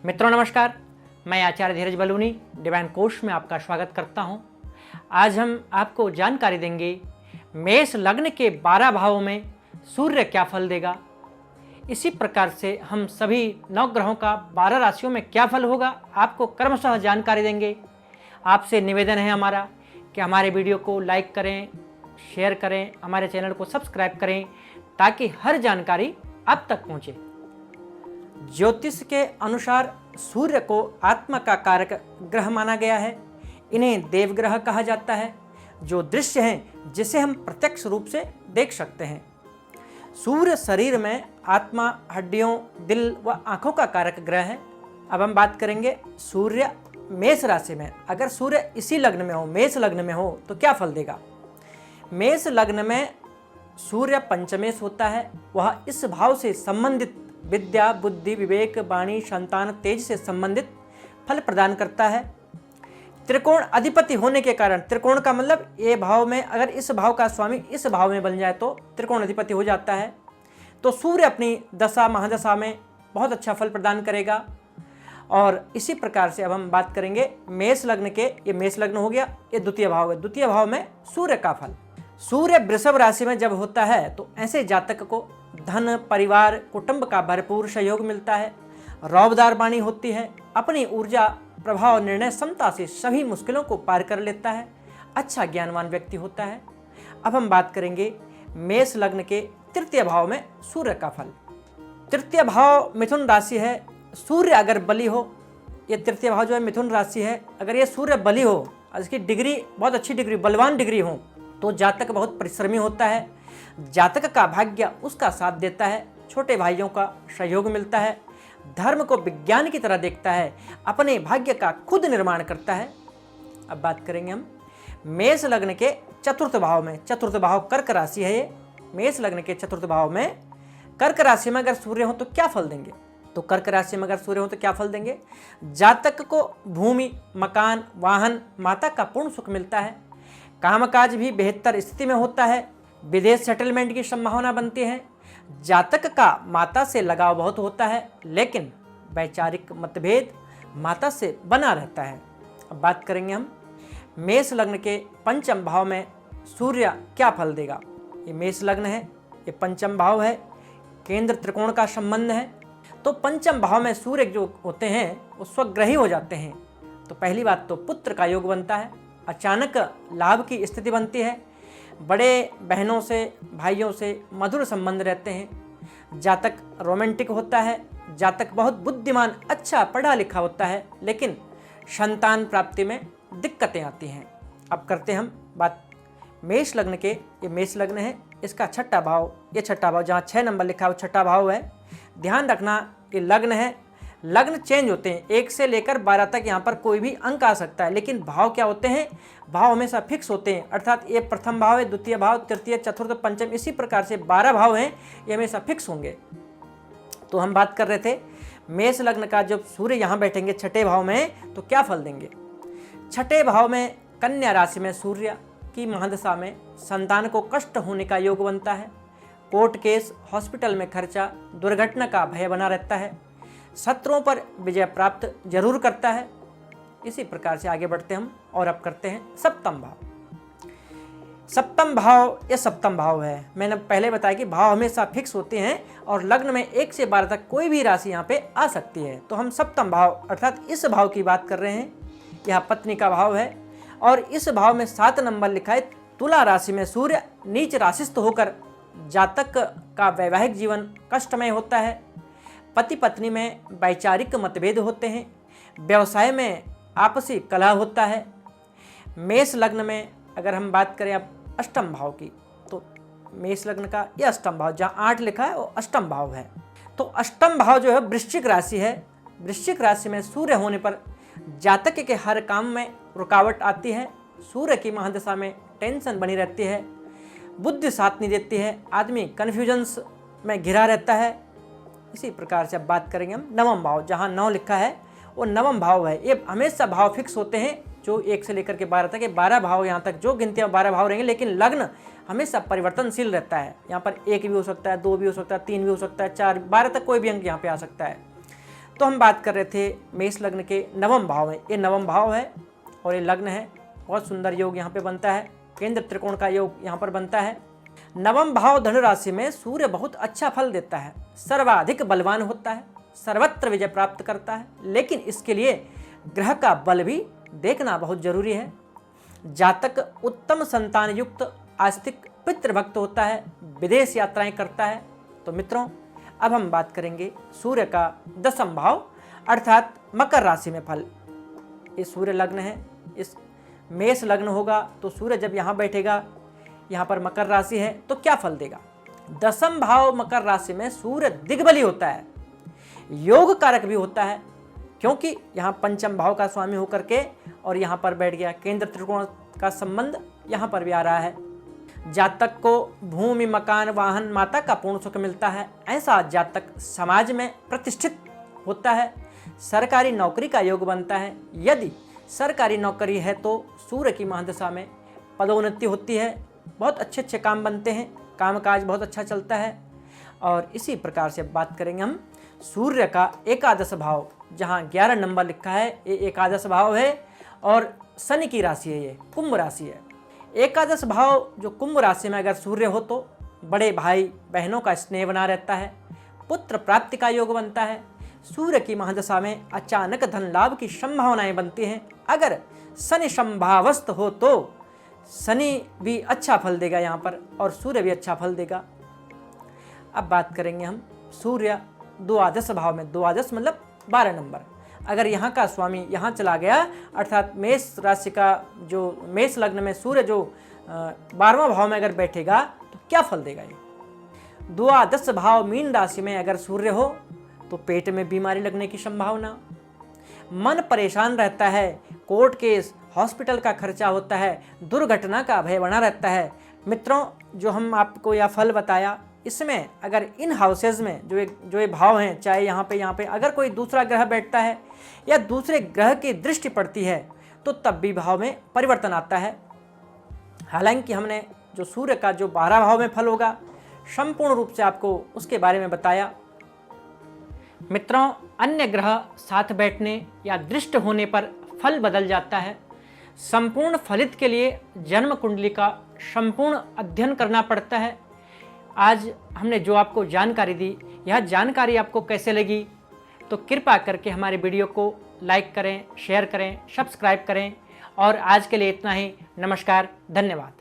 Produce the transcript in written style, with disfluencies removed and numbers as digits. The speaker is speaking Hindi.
मित्रों नमस्कार, मैं आचार्य धीरज बलूनी डिवाइन कोश में आपका स्वागत करता हूं। आज हम आपको जानकारी देंगे मेष लग्न के 12 भावों में सूर्य क्या फल देगा। इसी प्रकार से हम सभी 9 ग्रहों का 12 राशियों में क्या फल होगा आपको क्रमशः जानकारी देंगे। आपसे निवेदन है हमारा कि हमारे वीडियो को लाइक करें, शेयर करें, हमारे चैनल को सब्सक्राइब करें ताकि हर जानकारी आप तक पहुंचे। ज्योतिष के अनुसार सूर्य को आत्मा का कारक ग्रह माना गया है। इन्हें देवग्रह कहा जाता है, जो दृश्य हैं जिसे हम प्रत्यक्ष रूप से देख सकते हैं। सूर्य शरीर में आत्मा, हड्डियों, दिल व आंखों का कारक ग्रह है। अब हम बात करेंगे सूर्य मेष राशि में। अगर सूर्य इसी लग्न में हो, मेष लग्न में हो, तो क्या फल देगा। मेष लग्न में सूर्य पंचमेश होता है। वह इस भाव से संबंधित विद्या, बुद्धि, विवेक, वाणी, संतान, तेज से संबंधित फल प्रदान करता है। त्रिकोण अधिपति होने के कारण, त्रिकोण का मतलब ये भाव में अगर इस भाव का स्वामी इस भाव में बन जाए तो त्रिकोण अधिपति हो जाता है। तो सूर्य अपनी दशा महादशा में बहुत अच्छा फल प्रदान करेगा। और इसी प्रकार से अब हम बात करेंगे मेष लग्न के। ये मेष लग्न हो गया, ये द्वितीय भाव है। द्वितीय भाव में सूर्य का फल। सूर्य वृषभ राशि में जब होता है तो ऐसे जातक को धन, परिवार, कुटुंब का भरपूर सहयोग मिलता है। रौबदार वाणी होती है। अपनी ऊर्जा, प्रभाव, निर्णय क्षमता से सभी मुश्किलों को पार कर लेता है। अच्छा ज्ञानवान व्यक्ति होता है। अब हम बात करेंगे मेष लग्न के तृतीय भाव में सूर्य का फल। तृतीय भाव मिथुन राशि है। सूर्य अगर बली हो, ये तृतीय भाव जो है मिथुन राशि है, अगर ये सूर्य बली हो, इसकी डिग्री बहुत अच्छी डिग्री, बलवान डिग्री हो, तो जातक बहुत परिश्रमी होता है। जातक का भाग्य उसका साथ देता है। छोटे भाइयों का सहयोग मिलता है। धर्म को विज्ञान की तरह देखता है। अपने भाग्य का खुद निर्माण करता है। अब बात करेंगे हम मेष लग्न के चतुर्थ भाव में। चतुर्थ भाव कर्क राशि है। ये मेष लग्न के चतुर्थ भाव में कर्क राशि में अगर सूर्य हो तो क्या फल देंगे। तो कर्क राशि में अगर सूर्य हो तो क्या फल देंगे। जातक को भूमि, मकान, वाहन, माता का पूर्ण सुख मिलता है। कामकाज भी बेहतर स्थिति में होता है। विदेश सेटलमेंट की संभावना बनती है। जातक का माता से लगाव बहुत होता है, लेकिन वैचारिक मतभेद माता से बना रहता है। अब बात करेंगे हम मेष लग्न के पंचम भाव में सूर्य क्या फल देगा। ये मेष लग्न है, ये पंचम भाव है, केंद्र त्रिकोण का संबंध है। तो पंचम भाव में सूर्य जो होते हैं वो स्वग्रही हो जाते हैं। तो पहली बात तो पुत्र का योग बनता है। अचानक लाभ की स्थिति बनती है। बड़े बहनों से, भाइयों से मधुर संबंध रहते हैं। जातक रोमांटिक होता है। जातक बहुत बुद्धिमान, अच्छा पढ़ा लिखा होता है, लेकिन संतान प्राप्ति में दिक्कतें आती हैं। अब करते हैं हम बात मेष लग्न के। ये मेष लग्न है, इसका छठा भाव, ये छठा भाव जहाँ 6 नंबर लिखा है वो छठा भाव है। ध्यान रखना ये लग्न है। लग्न चेंज होते हैं, 1 से लेकर 12 तक यहाँ पर कोई भी अंक आ सकता है, लेकिन भाव क्या होते हैं, भाव हमेशा फिक्स होते हैं। अर्थात ये प्रथम भाव है, द्वितीय भाव, तृतीय, चतुर्थ, पंचम, इसी प्रकार से 12 भाव हैं, ये हमेशा फिक्स होंगे। तो हम बात कर रहे थे मेष लग्न का। जब सूर्य यहाँ बैठेंगे छठे भाव में तो क्या फल देंगे। छठे भाव में कन्या राशि में सूर्य की महादशा में संतान को कष्ट होने का योग बनता है। कोर्ट केस, हॉस्पिटल में खर्चा, दुर्घटना का भय बना रहता है। शत्रुओं पर विजय प्राप्त जरूर करता है। इसी प्रकार से आगे बढ़ते हम और अब करते हैं सप्तम भाव। सप्तम भाव ये सप्तम भाव है। मैंने पहले बताया कि भाव हमेशा फिक्स होते हैं और लग्न में 1 से 12 तक कोई भी राशि यहाँ पे आ सकती है। तो हम सप्तम भाव अर्थात इस भाव की बात कर रहे हैं। यह पत्नी का भाव है और इस भाव में 7 नंबर लिखा है। तुला राशि में सूर्य नीच राशिस्थ होकर जातक का वैवाहिक जीवन कष्टमय होता है। पति पत्नी में वैचारिक मतभेद होते हैं। व्यवसाय में आपसी कलह होता है। मेष लग्न में अगर हम बात करें अब अष्टम भाव की, तो मेष लग्न का यह अष्टम भाव जहाँ 8 लिखा है वो अष्टम भाव है। तो अष्टम भाव जो है वृश्चिक राशि है। वृश्चिक राशि में सूर्य होने पर जातक के हर काम में रुकावट आती है। सूर्य की महादशा में टेंशन बनी रहती है। बुद्धि साथ नहीं देती है। आदमी कन्फ्यूजन्स में घिरा रहता है। इसी प्रकार से अब बात करेंगे हम नवम भाव, जहाँ 9 लिखा है वो नवम भाव है। ये हमेशा भाव फिक्स होते हैं, जो 1 से लेकर के 12 तक, 12 भाव यहाँ तक जो गिनती है 12 भाव रहेंगे, लेकिन लग्न हमेशा परिवर्तनशील रहता है। यहाँ पर 1 भी हो सकता है, 2 भी हो सकता है, 3 भी हो सकता है, 4, 12 तक कोई भी अंक यहाँ पे आ सकता है। तो हम बात कर रहे थे मेष लग्न के नवम भाव में। ये नवम भाव है और ये लग्न है। बहुत सुंदर योग यहाँ पे बनता है, केंद्र त्रिकोण का योग यहाँ पर बनता है। नवम भाव धनु राशि में सूर्य बहुत अच्छा फल देता है, सर्वाधिक बलवान होता है, सर्वत्र विजय प्राप्त करता है। लेकिन इसके लिए ग्रह का बल भी देखना बहुत जरूरी है। जातक उत्तम संतान युक्त, आस्तिक, पितृभक्त होता है, विदेश यात्राएं करता है। तो मित्रों, अब हम बात करेंगे सूर्य का दसम भाव अर्थात मकर राशि में फल। ये सूर्य लग्न है, इस मेष लग्न होगा तो सूर्य जब यहाँ बैठेगा, यहाँ पर मकर राशि है, तो क्या फल देगा। दसम भाव मकर राशि में सूर्य दिग्बली होता है, योग कारक भी होता है, क्योंकि यहाँ पंचम भाव का स्वामी होकर के और यहाँ पर बैठ गया। केंद्र त्रिकोण का संबंध यहाँ पर भी आ रहा है। जातक को भूमि, मकान, वाहन, माता का पूर्ण सुख मिलता है। ऐसा जातक समाज में प्रतिष्ठित होता है। सरकारी नौकरी का योग बनता है। यदि सरकारी नौकरी है तो सूर्य की महादशा में पदोन्नति होती है, बहुत अच्छे अच्छे काम बनते हैं, कामकाज बहुत अच्छा चलता है। और इसी प्रकार से बात करेंगे हम सूर्य का एकादश भाव, जहाँ 11 नंबर लिखा है, ये एकादश भाव है और शनि की राशि है, ये कुंभ राशि है। एकादश भाव जो कुंभ राशि में अगर सूर्य हो तो बड़े भाई बहनों का स्नेह बना रहता है, पुत्र प्राप्ति का योग बनता है। सूर्य की महादशा में अचानक धन लाभ की संभावनाएं बनती हैं। अगर शनि संभावस्थ हो तो शनि भी अच्छा फल देगा यहाँ पर और सूर्य भी अच्छा फल देगा। अब बात करेंगे हम सूर्य द्वादश भाव में। द्वादश मतलब 12 नंबर। अगर यहाँ का स्वामी यहाँ चला गया, अर्थात मेष राशि का जो मेष लग्न में सूर्य जो 12वां भाव में अगर बैठेगा तो क्या फल देगा ये। द्वादश भाव मीन राशि में अगर सूर्य हो तो पेट में बीमारी लगने की संभावना, मन परेशान रहता है, कोर्ट केस, हॉस्पिटल का खर्चा होता है, दुर्घटना का भय बना रहता है। मित्रों, जो हम आपको यह फल बताया, इसमें अगर इन हाउसेज में जो ये भाव हैं, चाहे यहाँ पे अगर कोई दूसरा ग्रह बैठता है या दूसरे ग्रह की दृष्टि पड़ती है तो तब भी भाव में परिवर्तन आता है। हालांकि हमने जो सूर्य का जो 12 भाव में फल होगा संपूर्ण रूप से आपको उसके बारे में बताया। मित्रों, अन्य ग्रह साथ बैठने या दृष्ट होने पर फल बदल जाता है। संपूर्ण फलित के लिए जन्म कुंडली का संपूर्ण अध्ययन करना पड़ता है। आज हमने जो आपको जानकारी दी, यह जानकारी आपको कैसे लगी तो कृपा करके हमारे वीडियो को लाइक करें, शेयर करें, सब्सक्राइब करें। और आज के लिए इतना ही। नमस्कार, धन्यवाद।